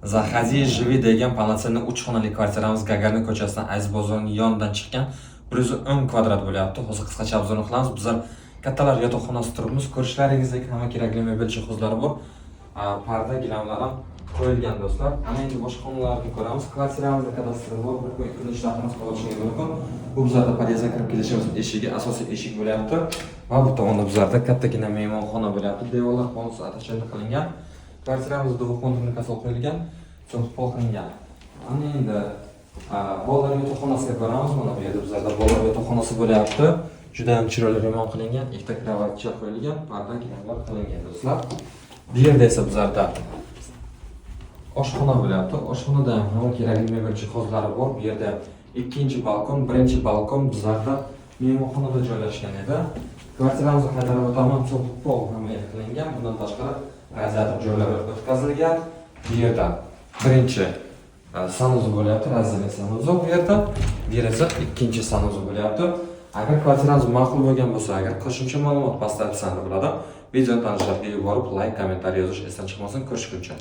Zahaziy Jivi degan полноценный 3 xonali kvartiramiz Gagarin ko'chasidan Aziz bozorining yonidan chiqqan 110 kvadrat bo'lyapti. Hozir qisqacha obzorni qilamiz. Bizlar kattalar yotoqxonasida turibmiz. Ko'rishlaringizdek hamma kerakli mebel jihozlari bor. Parda, gilamlar ham qo'yilgan do'stlar. Ana endi boshqa xonalarni ko'ramiz. Kvartiramizda kadastri bor. Bir kun ikki kun ishlatimiz bo'lishiga mumkin. Bu bizlarda podyezdga kirib kelishimiz eshigi, asosiy eshik bo'lyapti. Va bu tomonda bizlarda kattagina mehmonxona bo'lyapti. Devorlar polsi atashanda qilingan. Kvartiramizda duxovka kasal qo'yilgan, so'ng pol qilingan. Ana endi bolalar yotoqxonasiga boramiz. Mana bu yerda bizlarda bolalar yotoqxonasi bo'lyapti. Juda ham chiroyli remont qilingan, ikkita kravatcha qo'yilgan, parda gilamlar qilingan do'stlar. Bu yerda esa bizlarda oshxona bo'lyapti. Oshxonada ham hamma kerakli mebel jihozlari bor. Bu yerda ikkinchi balkon, birinchi balkon bizlarda mehmonxonada joylashgan edi. Kvartiramizga qaytarib o'taman, so'ng pol ham qilingan. Bundan tashqari radiator joylari o'tkazilgan. Bu yerda birinchi sanuzi bo'lyapti, razilli sanuzi bu yerda. Bu yerda ikkinchi sanuzi bo'lyapti. Agar kvartirangiz ma'qul bo'lgan bo'lsa, agar qo'shimcha ma'lumot pastda desanglar bo'ladi. Videoni tanishlarga yuborib, like, kommentariy yozish esdan chiqmasin. Ko'rishguncha.